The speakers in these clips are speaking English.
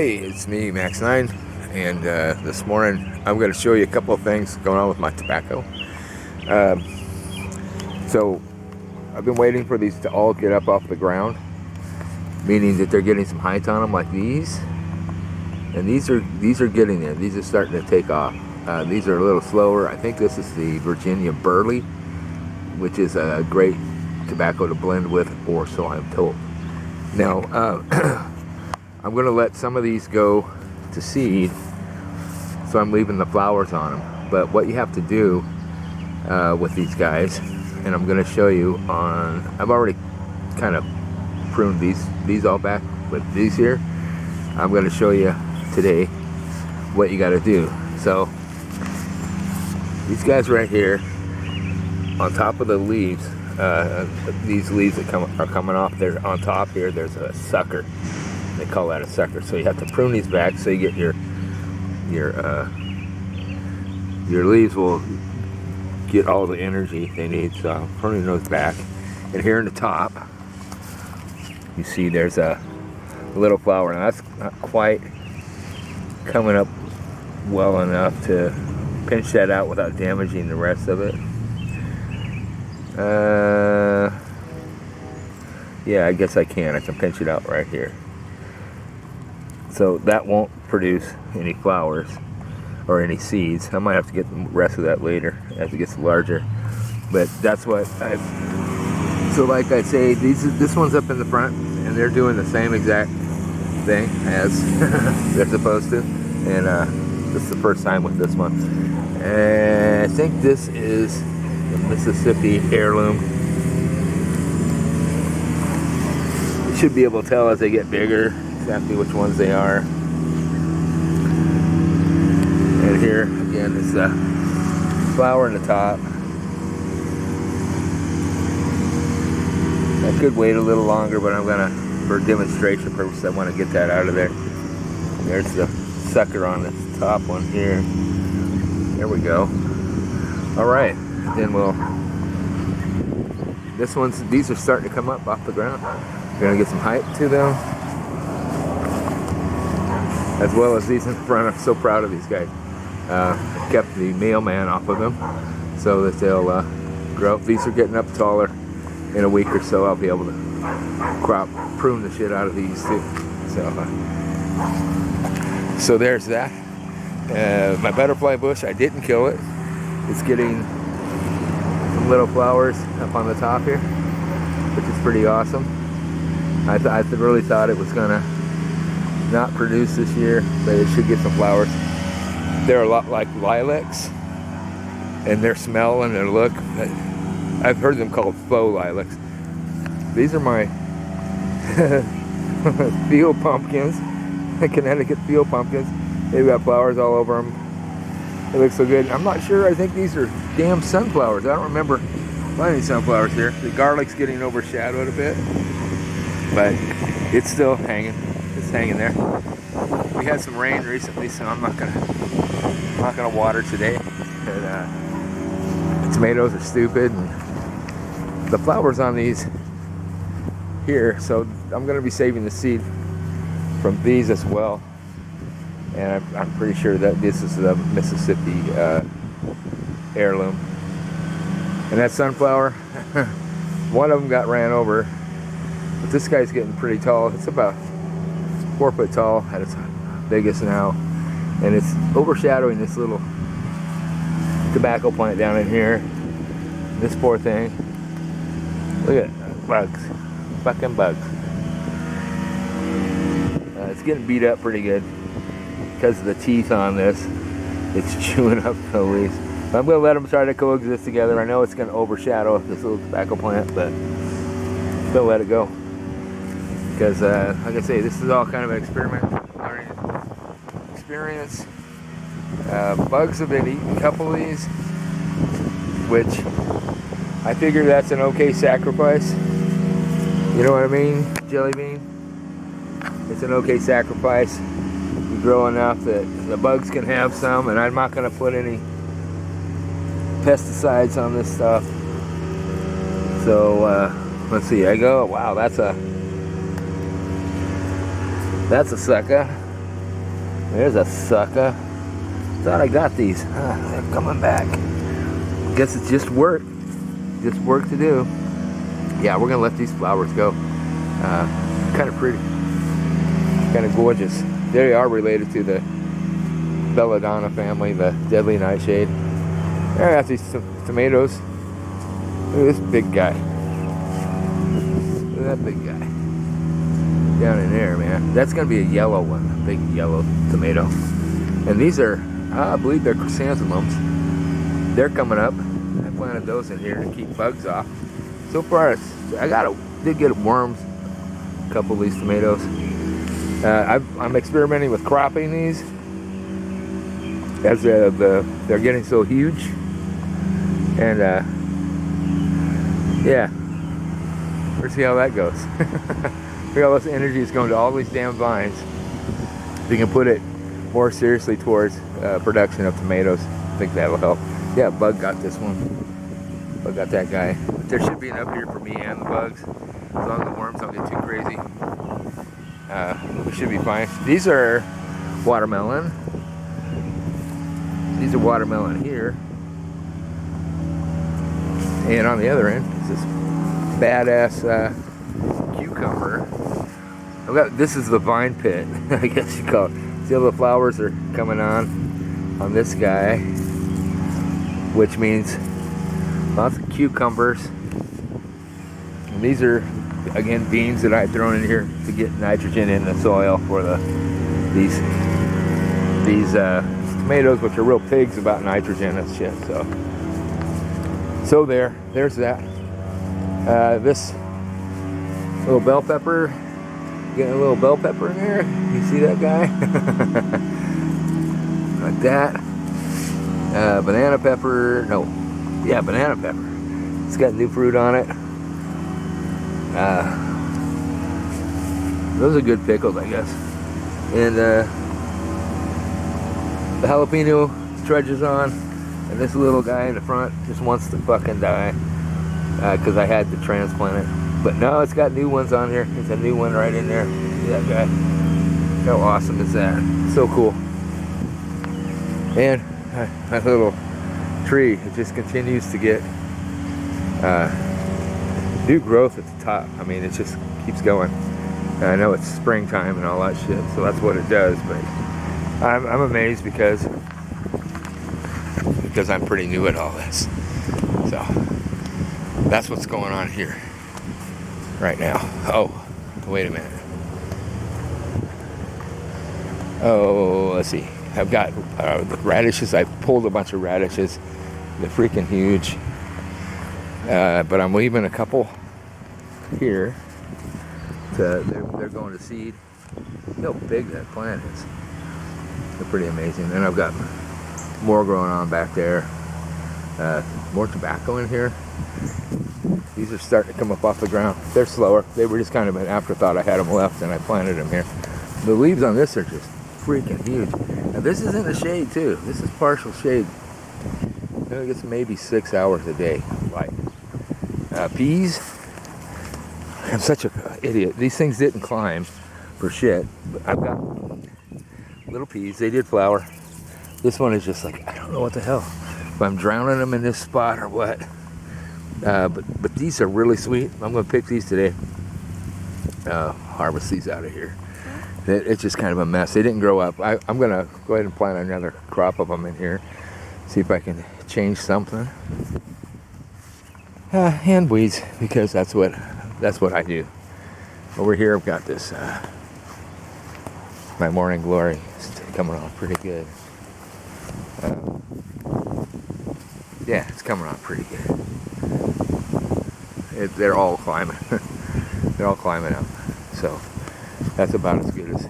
Hey, it's me, Max9, and this morning I'm going to show you a couple of things going on with my tobacco. So I've been waiting for these to all get up off the ground, meaning that they're getting some height on them like these, and these are getting there. These are starting to take off. These are a little slower. I think this is the Virginia Burley, which is a great tobacco to blend with, or so I'm told. Now, I'm going to let some of these go to seed, so I'm leaving the flowers on them. But what you have to do with these guys, and I'm going to show you on, I've already kind of pruned these all back, but these here, I'm going to show you today what you got to do. So these guys right here, on top of the leaves, these leaves that are coming off, they're on top here, there's a sucker. They call that a sucker. So you have to prune these back so you get your leaves will get all the energy they need. So I'm pruning those back. And here in the top, you see there's a little flower. Now that's not quite coming up well enough to pinch that out without damaging the rest of it. Yeah, I guess I can pinch it out right here. So that won't produce any flowers or any seeds. I might have to get the rest of that later as it gets larger. But that's what so like I say, this one's up in the front, and they're doing the same exact thing as they're supposed to. And this is the first time with this one. And I think this is the Mississippi Heirloom. You should be able to tell as they get bigger exactly which ones they are. And here again is the flower in the top. I could wait a little longer, but I'm gonna, for demonstration purposes, I want to get that out of there. There's the sucker on this top one here. There we go. All right, then these are starting to come up off the ground. We're gonna get some height to them, as well as these in front. I'm so proud of these guys. Kept the mailman off of them so that they'll grow. These are getting up taller. In a week or so, I'll be able to prune the shit out of these too. So there's that. My butterfly bush, I didn't kill it. It's getting some little flowers up on the top here, which is pretty awesome. I really thought it was gonna not produce this year, but it should get some flowers. They're a lot like lilacs in their smell and their look. I've heard them called faux lilacs. These are my field pumpkins, the Connecticut field pumpkins. They've got flowers all over them. They look so good. I'm not sure. I think these are damn sunflowers. I don't remember finding sunflowers here. The garlic's getting overshadowed a bit, but it's still hanging. It's hanging there. We had some rain recently, so I'm not gonna water today. And, tomatoes are stupid, and the flowers on these here, so I'm going to be saving the seed from these as well. And I'm pretty sure that this is the Mississippi Heirloom. And that sunflower, one of them got ran over, but this guy's getting pretty tall. It's about 4 foot tall at its biggest now, and it's overshadowing this little tobacco plant down in here. This poor thing. Look at that, bugs, fucking bugs. It's getting beat up pretty good because of the teeth on this. It's chewing up the leaves. But I'm going to let them try to coexist together. I know it's going to overshadow this little tobacco plant, but I'm going to let it go. Because, like I say, this is all kind of an experiment, learning experience. Bugs have been eating a couple of these, which I figure that's an okay sacrifice. You know what I mean? Jelly bean. It's an okay sacrifice. You grow enough that the bugs can have some, and I'm not going to put any pesticides on this stuff. So let's see. I go. Wow, that's a sucker. There's a sucker. Thought I got these. They're coming back. Guess it's just work. Just work to do. Yeah, we're gonna let these flowers go. Kind of pretty. Kind of gorgeous. They are related to the belladonna family, the deadly nightshade. I got these tomatoes. Look at this big guy. Look at that big guy. Down in there, man. That's gonna be a yellow one, a big yellow tomato. And these are, I believe they're chrysanthemums. They're coming up. I planted those in here to keep bugs off. So far, did get worms. A couple of these tomatoes. I'm experimenting with cropping these as they're getting so huge. And yeah, we'll see how that goes. Look, all this energy is going to all these damn vines. We can put it more seriously towards production of tomatoes. I think that'll help. Yeah, bug got this one. Bug got that guy. But there should be enough here for me and the bugs. As long as the worms don't get too crazy, we should be fine. These are watermelon. These are watermelon here. And on the other end is this badass cucumber. This is the vine pit, I guess you call it. See how the flowers are coming on this guy, which means lots of cucumbers. And these are, again, beans that I've thrown in here to get nitrogen in the soil for these tomatoes, which are real pigs about nitrogen and shit. So there's that. This little bell pepper, getting a little bell pepper in there. You see that guy? Like that. Banana pepper. No, yeah, banana pepper. It's got new fruit on it. Those are good pickles, I guess. And the jalapeno trudges on. And this little guy in the front just wants to fucking die because I had to transplant it. But no, it's got new ones on here. There's a new one right in there. See that guy? How awesome is that? So cool. And that little tree, it just continues to get new growth at the top. I mean, it just keeps going. I know it's springtime and all that shit, so that's what it does. But I'm amazed because I'm pretty new at all this. So that's what's going on here right now. Oh, wait a minute. Oh, let's see. I've got the radishes. I pulled a bunch of radishes. They're freaking huge. But I'm leaving a couple here. They're going to seed. Look how big that plant is. They're pretty amazing. And I've got more growing on back there. More tobacco in here. These are starting to come up off the ground. They're slower. They were just kind of an afterthought. I had them left and I planted them here. The leaves on this are just freaking huge. Now this is in the shade too. This is partial shade. It gets maybe 6 hours a day light. Peas. I'm such an idiot. These things didn't climb for shit. But I've got little peas. They did flower. This one is just like, I don't know what the hell. If I'm drowning them in this spot or what. But these are really sweet. I'm going to pick these today. Harvest these out of here. It's just kind of a mess. They didn't grow up. I'm going to go ahead and plant another crop of them in here. See if I can change something. And weeds, because that's what I do. Over here I've got this, my morning glory is coming on pretty good. Yeah, it's coming on pretty good. They're all climbing. They're all climbing up. So that's about as good as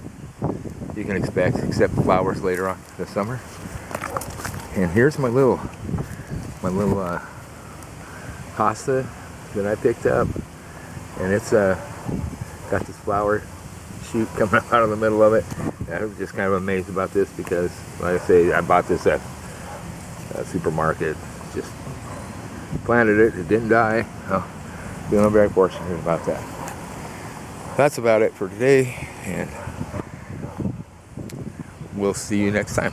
you can expect, except flowers later on this summer. And here's my little pasta that I picked up, and it's got this flower shoot coming up out of the middle of it. And I was just kind of amazed about this because, like I say, I bought this at a supermarket. Just planted it. It didn't die. Oh, feeling very fortunate about that. That's about it for today, and we'll see you next time.